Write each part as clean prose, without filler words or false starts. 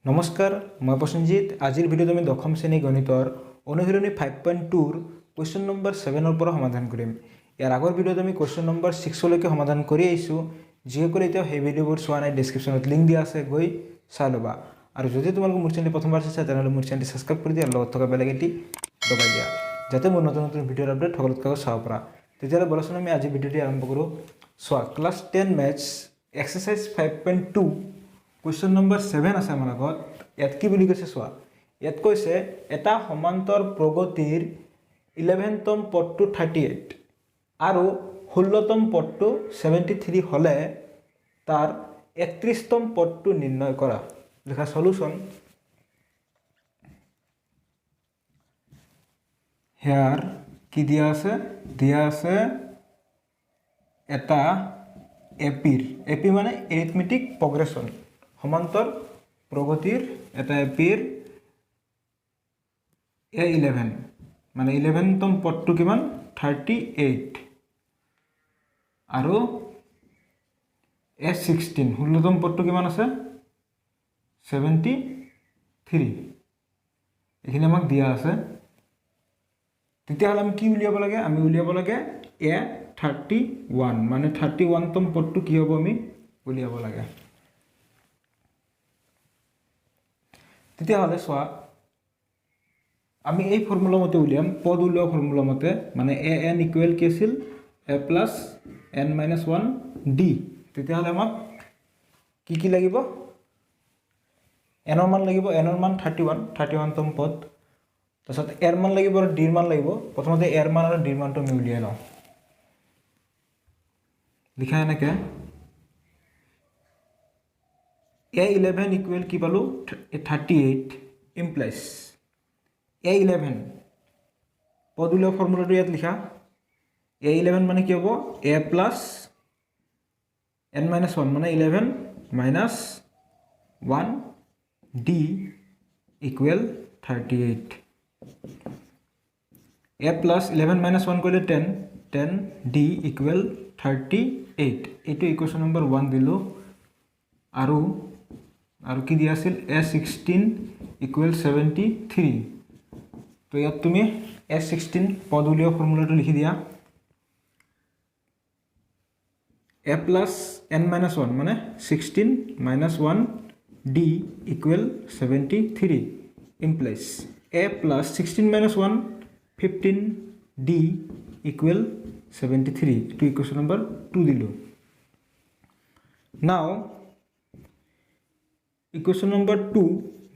নমস্কাৰ মই প্ৰসেনজিৎ আজিৰ ভিডিঅ'ত আমি দশম শ্ৰেণী গণিতৰ অনুশীলনী 5.2 ৰ কোৱেশ্চন নম্বৰ 7 ৰ পৰা সমাধান কৰিম। ইয়াৰ আগৰ ভিডিঅ'ত আমি কোৱেশ্চন নম্বৰ 6 লৈকে সমাধান কৰি আহিছো। যিসকলে এতিয়া সেই ভিডিঅ'বোৰ চোৱা নাই ডেসক্ৰিপচনত লিংক দিয়া আছে গৈ চাই লবা। আৰু যদি তোমালোকে মোৰ চেনেল প্ৰথমবাৰ চাইছা তেনেহ'লে মোৰ চেনেলটো সাবস্ক্ৰাইব কৰি দিয়া লগত থকা বেল আইকনটি দবাই দিয়া যাতে মোৰ নতুন নতুন ভিডিঅ'ৰ আপডেট সকলোতকৈ চাব পাৰা। তেতিয়াহ'লে বলচোন আমি আজি ভিডিঅ'টি আৰম্ভ কৰোঁ। চোৱা class 10 maths exercise 5.2 Question number 7 আছে আমাৰ আগত ইয়াত কি বুলি কৈছে চোৱা ইয়াত কৈছে এটা সমান্তৰ প্ৰগতিৰ 11তম পদটো 38 আৰু 16তম পদটো 73 হলে তাৰ 31তম পদটো নিৰ্ণয় কৰা লেখা সলিউশন হিয়াৰ কি দিয়া আছে এটা এপি মানে এৰিথমেটিক প্ৰগ্ৰেছন সমান্তৰ প্ৰগতিৰ এটা এপিৰ A11 মানে 11তম পদটো কিমান 38 আৰু A16 16তম পদটো কিমান আছে 73 এখানে আমাক দিয়া আছে তেতিয়াহ'লে আমি কি উলিয়াব লাগে আমি উলিয়াব লাগে A31 মানে 31তম পদটো কি হ'ব আমি উলিয়াব লাগে তেতিয়াহ'লে চোৱা আমি এই ফৰ্মুলা মতে উলিয়াম পদ উলিওৱা ফৰ্মুলা মতে মানে an ইকুৱেল কি আছিল a plus n minus 1 d তেতিয়াহ'লে আমাক কি লাগিব n ৰ মান লাগিব n ৰ মান 31তম পদ তাৰছত r মান লাগিব আৰু d ৰ মান লাগিব প্ৰথমতে r মান আৰু d ৰ মানটো আমি উলিয়াই লওঁ লিখা এনেকে A11 equal কি পালো 38 implies A11 পদুলৰ ফৰ্মুলাটো ইয়াত লিখা A11 মানে কি হ'ব a plus n minus 1 মানে 11 minus 1 d equal 38 a plus 11 minus 1 কৰিলে 10 d equal 38 এইটো ইকুৱেশ্যন নম্বৰ 1 দিলো আৰু কি দিয়া আছিল A16 equal 73 তো ইয়াত তুমি A16 পদ উলিওৱা ফৰ্মুলাটো লিখি দিয়া a plus n minus 1 মানে 16 minus 1 d equal 73 implies a plus 16 minus 1 15 d equal 73 to equation number 2 দিলো now equation number 2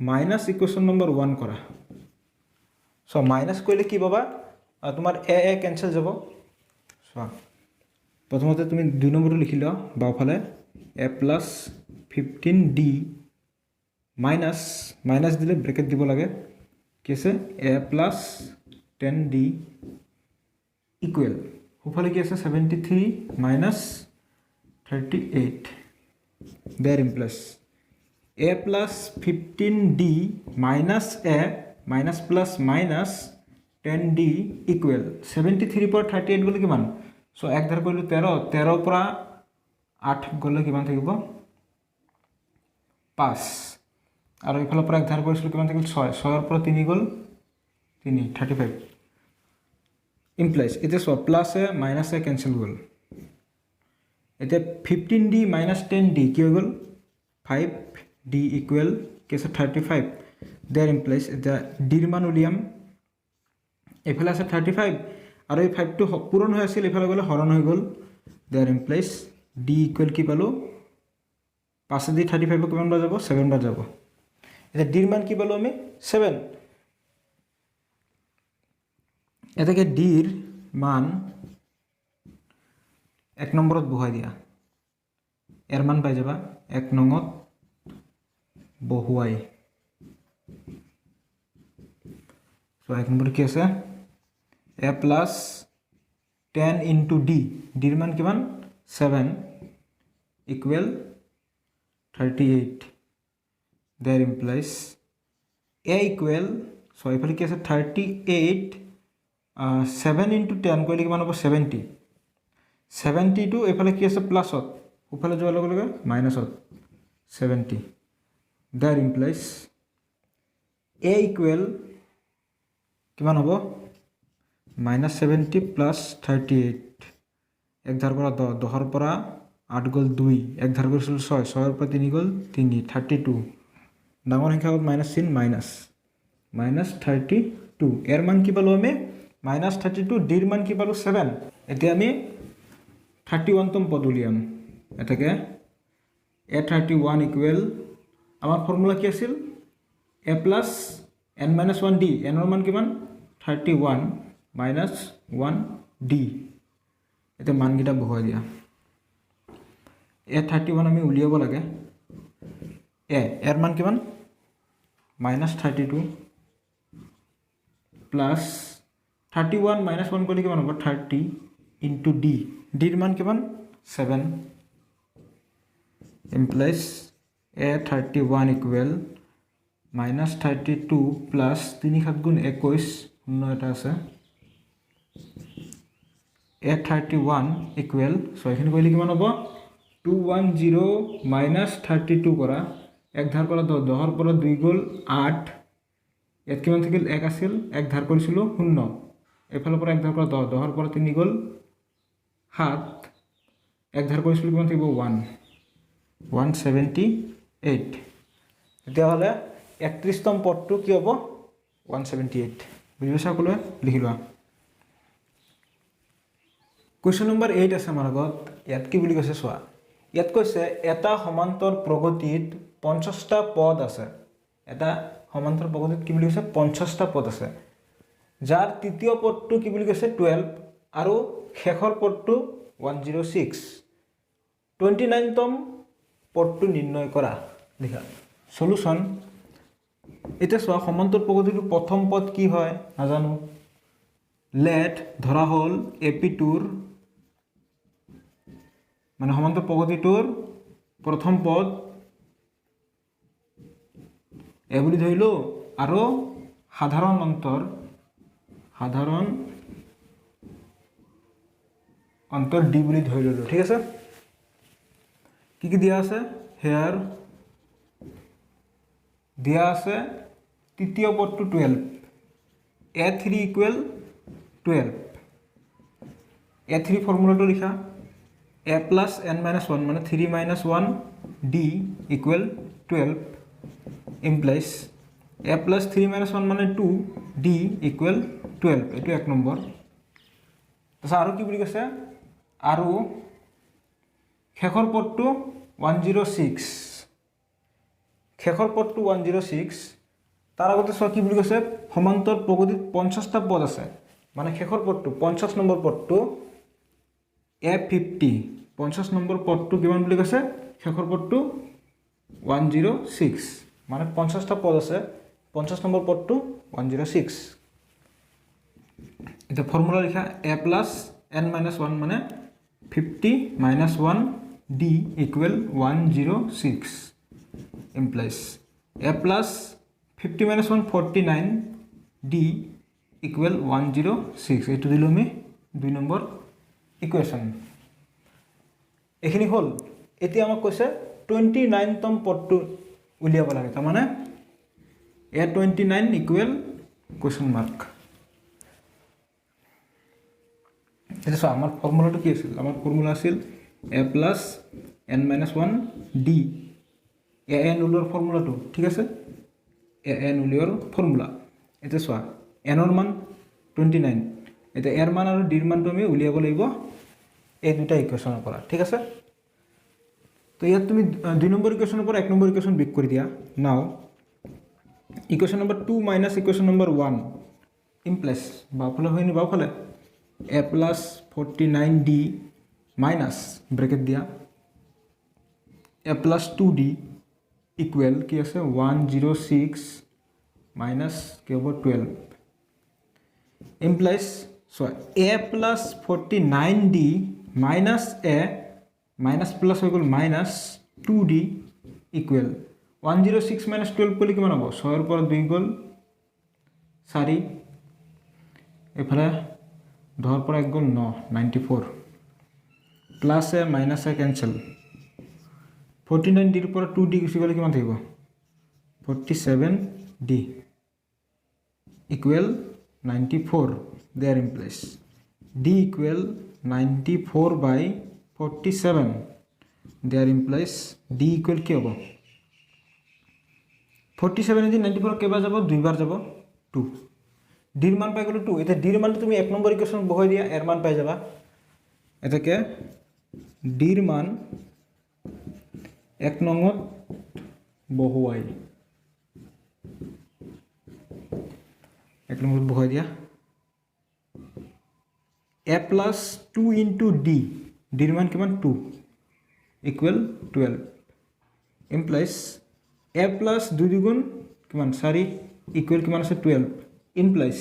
minus equation number 1 কৰা so minus কৰিলে কি পাবা তোমাৰ a cancel যাব so প্ৰথমতে তুমি 2 নম্বৰটো লিখি লও বাওফালে a plus 15d minus দিলে ব্ৰেকেট দিব লাগে কি আছে a plus 10d equal সোফালে কি আছে 73 minus 38 there implies a plus 15d minus a minus plus minus 10d equal 73 पर 38 গলে কিমান সো এক ধাৰ কৰিলো 13 পৰা 8 গলে কিমান থাকিব 5 আৰু ইফালৰ পৰা এক ধাৰ কৰিছিল কিমান থাকিল 6 6 ৰ পৰা 3 গল 3 35 implies এটা সো প্লাস এ মাইনাস এ ক্যান্সেল গল এটা 15d minus 10d কি হৈ গল 5d equal কেছে 35 there implies the d ৰ মান উলিয়াম এফালে আছে 35 আৰু এই 5 টো পূৰণ হৈ আছিল এফালে গলে হৰণ হৈ গল there implies d equal কি পালো 5 দি 35 কিমান বাৰ যাব 7 বাৰ যাব এটা d ৰ মান কি পালো আমি 7 এটাকে d ৰ মান এক নম্বৰত বহাই দিয়া এৰ মান পাই যাবা এক নঙত বহুৱাই সো এক নম্বৰ কি আছে a plus 10 into d d ৰ মান কিমান 7 equal 38 there implies a equal so ইফালে কি আছে 38 7 into 10 কৰিলে কিমান হ'ব 70 72 এফালে কি আছে প্লাসত উফালে যোৱাৰ লগে লগে মাইনাসত 70 দ্যাট ইমপ্লাইজ এ ইকুৱেল কিমান হ'ব -70 + 38 এক ধাৰ পৰা 10 10ৰ পৰা 8 গ'ল 2 এক ধাৰ কৰিছিলোঁ 6 6ৰ পৰা 3 গ'ল 3 32 ডাঙৰ সংখ্যা আগত মাইনাছ চিন -32 এৰ মান কি পালোঁ আমি -32 ডিৰ মান কি পালোঁ 7 এতিয়া আমি 31তম পদ উলিয়াম এটাকে a31 ইকুৱেল আমাৰ ফৰ্মুলা কি আছিল a + n - 1d nৰ মান কিমান 31 - 1d এতিয়া মানকেইটা বহুৱাই দিয়া a31 আমি উলিয়াব লাগে এৰ মান কিমান -32 প্লাছ 31 - 1 কৰিলে কিমান হ'ব 30 ইনটু d ডিৰ মান কিমান 7 implies a31 ইকুৱেল -32 প্লাছ 3 7 গুণ 21 শূন্য এটা আছে a31 ইকুৱেল ছয়খিনি কৰিলে কিমান হ'ব 210 - 32 কৰা এক ধাৰ পৰা 10 10ৰ পৰা 2 গ'ল 8 ইয়াত কিমান থাকিল 1 আছিল এক ধাৰ কৰিছিলোঁ 0 এফালৰ পৰা এক ধাৰ পৰা 10 10ৰ পৰা 3 গ'ল 7 এক ধাৰ কৰিছিলোঁ কিমান থাকিব 178 তেতিয়াহ'লে 31তম পদটো কি হ'ব 178 বুজি পাইছা সকলোৱে লিখি লোৱা কুৱেশ্যন নম্বৰ 8 আছে আমাৰ আগত ইয়াত কি বুলি কৈছে চোৱা ইয়াত কৈছে এটা সমান্তৰ প্ৰগতিত 50টা পদ আছে এটা সমান্তৰ প্ৰগতিত কি বুলি কৈছে 50টা পদ আছে যাৰ তৃতীয় পদটো কি বুলি কৈছে 12 আৰু শেষৰ পদটো 106 29তম পদটো নিৰ্ণয় কৰা লিখা সলিউশন এতিয়া চোৱা সমান্তৰ প্ৰগতিটোৰ প্ৰথম পদ কি হয় নাজানো লেট ধৰা হ'ল AP2ৰ মানে সমান্তৰ প্ৰগতিটোৰ প্ৰথম পদ এ বুলি ধৰিলো আৰু সাধাৰণ অন্তৰ ডি বুলি ধৰি ললো ঠিক আছে কি দিয়া আছে হেয়াৰ দিয়া আছে তৃতীয় পদটো 12 a3 ইকুৱেল 12 a3 ফৰ্মুলাটো লিখা a + n - 1 মানে 3 - 1 d ইকুৱেল 12 implies a + 3 - 1 মানে 2 d ইকুৱেল 12 এইটো এক নম্বৰ তাৰপিছত আৰু কি বুলি কৈছে আৰু শেষৰ পদটো 106 শেষৰ পদটো 106 তাৰ আগতে চোৱা কি বুলি কৈছে সমান্তৰ প্ৰগতিত 50টা পদ আছে মানে শেষৰ পদটো 50 নম্বৰ পদটো a50 50 নম্বৰ পদটো কিমান বুলি কৈছে শেষৰ পদটো 106 মানে 50টা পদ আছে 50 নম্বৰ পদটো 106 এটা ফৰ্মুলা লিখা a + n - 1 মানে 50 - 1 d equal 106 implies a + 50 - 1 49 d equal 106 এইটো দিলো আমি 2 নম্বৰ ইকুৱেশ্যন এইখিনি হ'ল এতিয়া আমাক কৈছে 29তম পদটো উলিয়াব লাগে তাৰমানে a29 ইকুৱেল কুৱেশ্যন মাৰ্ক এটা চোৱা আমাৰ ফৰ্মুলাটো কি আছিল আমাৰ ফৰ্মুলা আছিল a + n - 1 d an উলিওৱাৰ ফৰ্মুলাটো ঠিক আছে an উলিওৱাৰ ফৰ্মুলা এতিয়া চোৱা nৰ মান 29 এতিয়া এৰ মান আৰু ডিৰ মানটো আমি উলিয়াব লাগিব এই দুটা ইকুৱেশ্যনৰ পৰা ঠিক আছে তো ইয়াত তুমি 2 নম্বৰ ইকুৱেশ্যনৰ পৰা 1 নম্বৰ ইকুৱেশ্যন বিক কৰি দিয়া নাও equation number 2 - equation number 1 implies বাওঁফালে হয়নি বাওঁফালে a + 49d মাইনাছ ব্ৰেকেট দিয়া a + 2d ইকুৱেল কি আছে 106 মাইনাছ কি হ'ব 12 implies so a + 49d minus a minus plus হৈ গ'ল minus 2d equal 106 minus 12 কৰিলে কিমান হ'ব 6 ৰ পৰা 2 গ'ল 4 এফালে 10 ৰ পৰা 1 গ'ল 9 94 plus a minus a cancel 49 d ৰ পৰা 2d গুচি গ'লে কিমান থাকিব 47D equal 94 there in place. D equal 94 by 47 there in place. D equal কি হ'ব 47 জি 94 কেইবাৰ যাব দুইবাৰ যাব 2 ডিৰ মান পাই গলো 2 এটা ডিৰ মানটো তুমি এক নম্বৰ ইকুৱেশ্যন বহাই দিয়া এৰ মান পাই যাবা এটাকে ডিৰ মান এক নঙত বহুৱাই এক নম্বৰত বহাই দিয়া a plus 2 into d ডিৰ মান কিমান 2 equal 12 implies a plus 2 দুগুণ কিমান 4 equal কিমান আছে 12 implies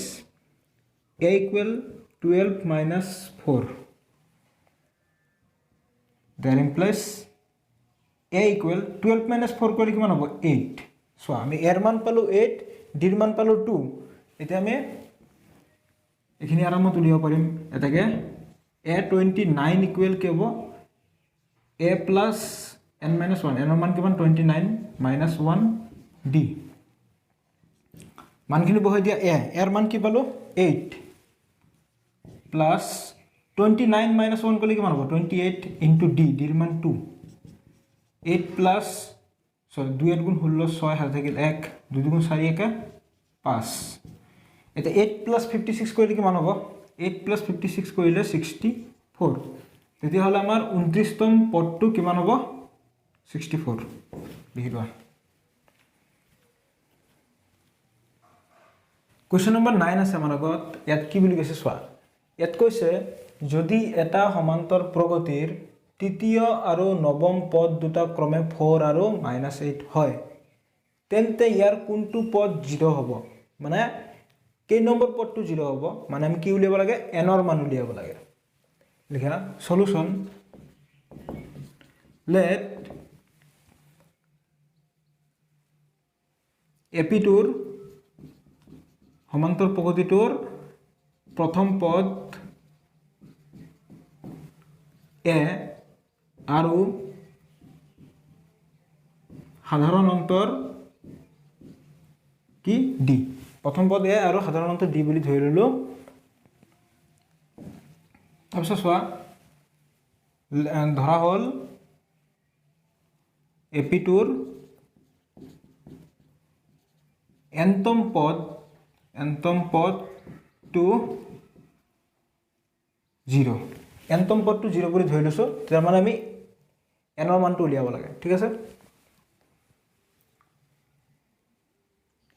a equal 12 minus 4 that implies a equal 12 minus 4 কৰিলে কিমান হ'ব 8 সো আমি এৰ মান পালো 8 ডিৰ মান পালো 2 এতিয়া আমি এখিনি আৰামত উলিয়াব পাৰিম এটাকে a29 ইকুৱেল কি হ'ব a plus n minus 1 n মান কিমান 29 minus 1 d মানখিনি বহাই দিয়া a এৰ মান কি পালো 8 plus 29 minus 1 কৰিলে কিমান হ'ব 28 into d ডিৰ মান 2 8 plus sorry 2 8 গুণ 16 6 হাতে থাকিল 1 2 দুগুণ 4 1 5 এটা 8 plus 56 কৰিলে কিমান হ'ব 8 plus 56 কৰিলে 64 তেতিয়া হলে আমাৰ 29 তম পদটো কিমান হ'ব 64 লিখিবা কোৱেশ্চন নম্বৰ 9 আছে আমাৰ আগত ইয়াত কি বুলি কৈছে চোৱা ইয়াত কৈছে যদি এটা সমান্তৰ প্ৰগতিৰ তৃতীয় আৰু নৱম পদ দুটা ক্ৰমে 4 আৰু -8 হয় তেন্তে ইয়াৰ কোনটো পদ 0 হ'ব মানে কেই নম্বৰ পদটো 0 হ'ব মানে আমি কি উলিয়াব লাগে n ৰ মান উলিয়াব লাগে লিখা সলিউশন let AP2 সমান্তৰ প্ৰগতিটোৰ প্ৰথম পদ a আৰু সাধাৰণ অন্তৰ কি d প্ৰথম পদ a আৰু সাধাৰণ অন্তৰ d বুলি ধৰি ললো তাৰপিছত চোৱা ধৰা হল AP2 এনতম পদটো 0 এনতম পদটো 0 বুলি ধৰি লৈছো তাৰ মানে আমি n ৰ মানটো উলিয়াব লাগে ঠিক আছে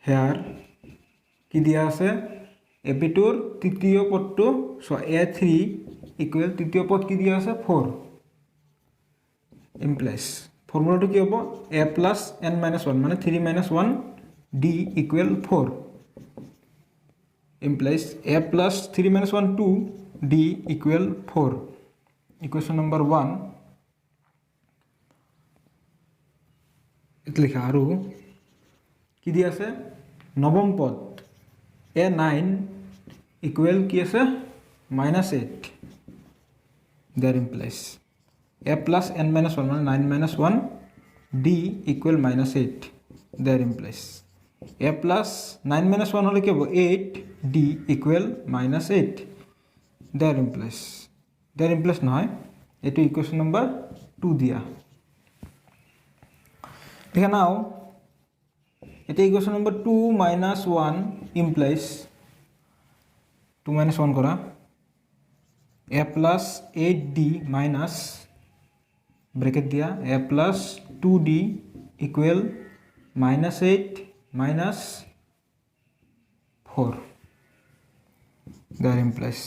হেয়াৰ কি দিয়া আছে AP2 ৰ তৃতীয় পদটো সো a3 ইকুৱেল তৃতীয় পদ কি দিয়া আছে 4 ইমপ্লাইজ ফৰ্মুলাটো কি হ'ব a plus n minus 1 মানে 3 minus 1 d equal 4 implies a plus 3 minus 1 2 d equal 4 equation number 1 এটা লিখা আৰু কি দি আছে নৱম পদ a9 equal কি আছে -8 that implies a plus n minus 1 মানে 9 minus 1 d equal -8 that implies a plus 9 minus 1 হলে কি হ'ব 8 d equal -8 that implies নহয় এটো ইকুৱেশ্যন নম্বৰ 2 দিয়া ঠিক আছে নাও এটা ইকুৱেশ্যন নম্বৰ 2 - 1 implies 2 - 1 কৰা a plus 8d minus bracket দিয়া a plus 2d equal -8 minus 4 that implies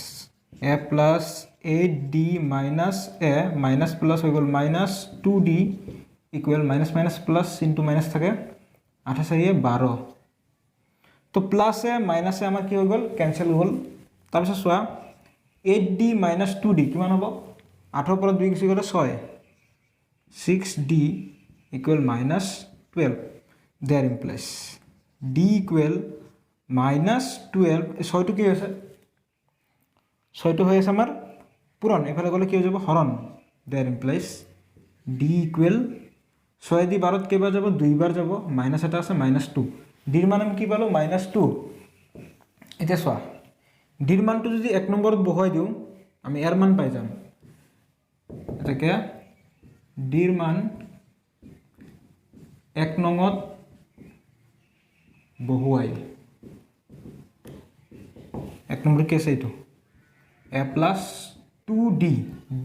a plus 8d minus a minus plus হৈ গল minus 2d equal minus minus plus into minus থাকে 8 4 12 তো প্লাস এ minus এ আমাৰ কি হৈ গল cancel হ'ল তাৰপিছত চোৱা 8d minus 2d কিমান হ'ব 8 ৰ পৰা 2 গুচি গলে 6 6d equal -12 there implies d equal -12 6 টো কি হৈছে 6 টো হৈ আছে আমাৰ পূৰণ এফালে গলে কি হৈ যাব হৰণ there implies d equal 6 দি 12 কেইবাৰ যাব 2 বাৰ যাব মাইনাস এটা আছে -2 ডিৰ মান আমি কি পালো -2 এতিয়া চোৱা ডিৰ মানটো যদি 1 নম্বৰত বহাই দিও আমি এৰ মান পাই যাম এটাকে ডিৰ মান 1 নঙত বহুৱাই 1 নম্বৰ কি আছে এইটো a plus 2d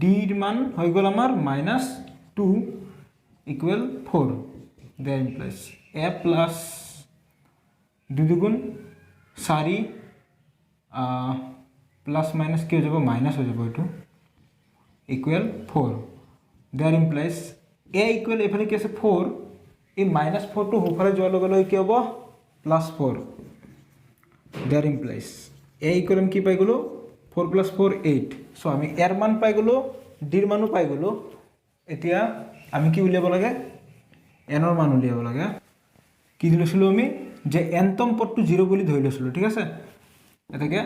ডিৰ মান হৈ গল আমাৰ -2 equal 4 there implies a plus 2 দুগুণ 4 প্লাস মাইনাস কি হৈ যাব মাইনাস হৈ যাব এইটো equal 4 there implies a equal এফালে কি আছে 4 এই -4 টো হোফালে যোৱাৰ লগে লগে কি হ'ব +4 there implies a equal আমি কি পাই গলো 4 plus 4 8 সো আমি এর মান পাই গলো ডির মানও পাই গলো এতিয়া আমি কি উলিয়াব লাগে n এর মান উলিয়াব লাগে কি দিলছিলো আমি যে nতম পদটো 0 বুলি ধৰি লৈছিলো ঠিক আছে এটাকে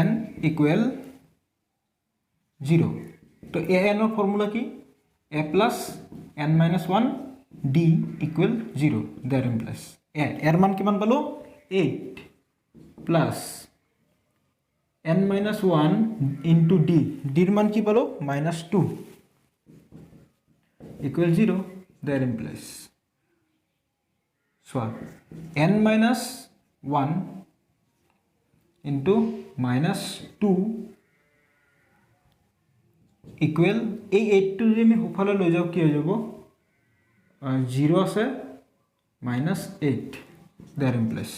an equal 0 তো an এর ফর্মুলা কি a plus n minus 1 d equal 0 that implies এর মান কিমান পালো 8 plus n minus 1 into d ডির মান কি পালো -2 equal 0 that implies so n minus 1 into -2 equal এই 8 টো যদি আমি হোফালে লৈ যাও কি হৈ যাব 0 আছে -8 that implies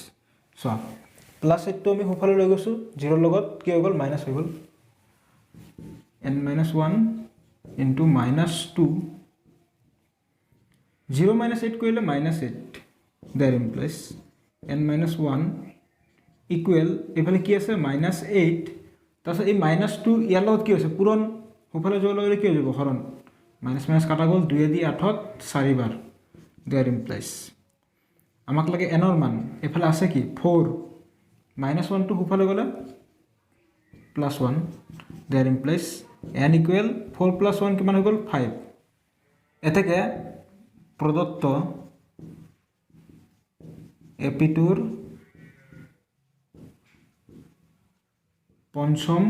so প্লাস 8 টো আমি হোফালে লৈ গৈছো 0 লগত কি হৈ গল মাইনাস হৈ গল n minus 1 into -2 0 - 8 কইলে -8 that implies n minus 1 equal এফালে কি আছে -8 তাছত এই -2 ইয়াৰ লগত কি হৈছে পূৰণ হোফালে যোৱাৰ লগে কি হৈ যাব হৰণ মাইনাস মাইনাস কাটা গল 2 দি 8 ত 4 বাৰ that implies আমাক লাগে n এর মান এফালে আছে কি 4 -1 টো হোফালে গলে +1 that implies n equal 4 plus 1 কিমান হৈ গল 5 এটাকে প্রদত্ত এপিটুর পঞ্চম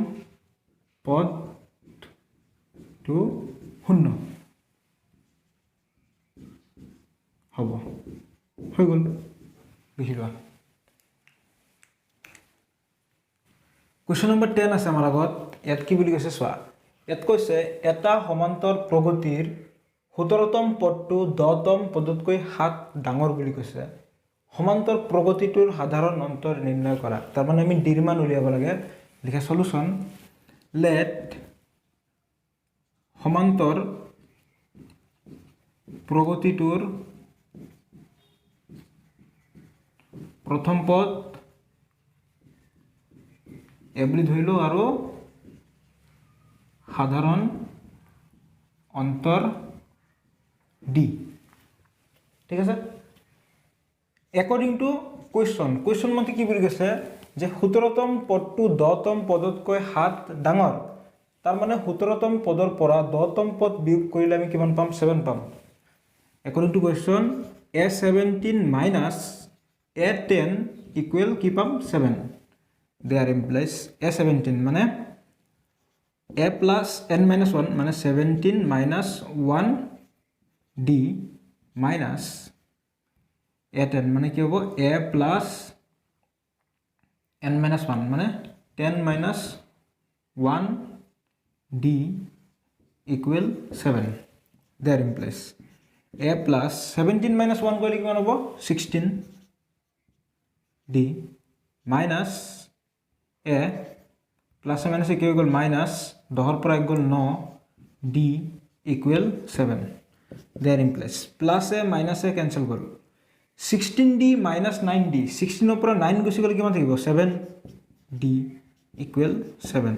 পদ টু 0 হব হৈ গল লিখিবা কোশ্চেন নম্বৰ 10 আছে আমাৰ আগত ইয়াত কি বুলি কৈছে চোৱা ইয়াত কৈছে এটা সমান্তৰ প্ৰগতিৰ 17তম পদটো 10তম পদতকৈ 7 ডাঙৰ বুলি কৈছে সমান্তৰ প্ৰগতিটোৰ সাধাৰণ অন্তৰ নিৰ্ণয় কৰা তাৰ মানে আমি ডিৰ মান উলিয়াব লাগে লিখা সলিউশন লেট সমান্তৰ প্ৰগতিটোৰ প্ৰথম পদ এবলি ধৰিলো আৰু সাধাৰণ অন্তৰ ডি ঠিক আছে according to question মতে কি বুলি কৈছে যে 17তম পদটো 10তম পদতকৈ 7 ডাঙৰ তাৰ মানে 17তম পদৰ পৰা 10তম পদ বিয়োগ কৰিলে আমি কিমান পাম 7 পাম according to question a17 minus a10 equal কি পাম 7 there implies a17 মানে a plus n minus 1 মানে 17 minus 1 d minus a10 মানে কি হ'ব a plus n minus 1 মানে 10 minus 1 d equal 7 there implies a plus 17 minus 1 কৰিলে কিমান হ'ব 16 d minus a plus minus কি হৈ গল minus 10 পৰা গল 9 d equal 7 there implies plus a minus a cancel goal 16d minus 9d 16 পৰা 9 গুছি গলে কিমান থাকিব 7d equal 7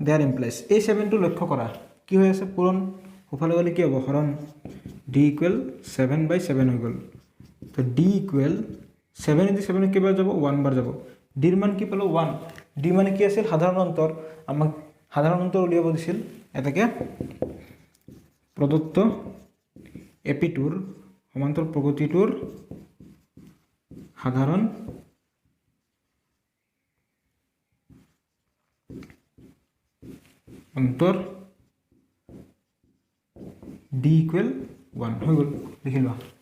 there implies এই 7 টো লক্ষ্য কৰা কি হৈ আছে পূৰণ হোফালে গলে কি হ'ব হৰণ d equal 7/7 হৈ গল তো d equal 7 into 7 কেইবাৰ যাব 1 বাৰ যাব d ৰ মান কি পালো 1 d মানে কি আছিল সাধাৰণ অন্তৰ আমাক সাধাৰণ অন্তৰ উলিয়াব দিছিল এটাকে প্ৰদত্ত এপিটোৰ সমান্তৰ প্ৰগতিটোৰ সাধাৰণ অন্তৰ d = 1 হৈ গ'ল লিখি লোৱা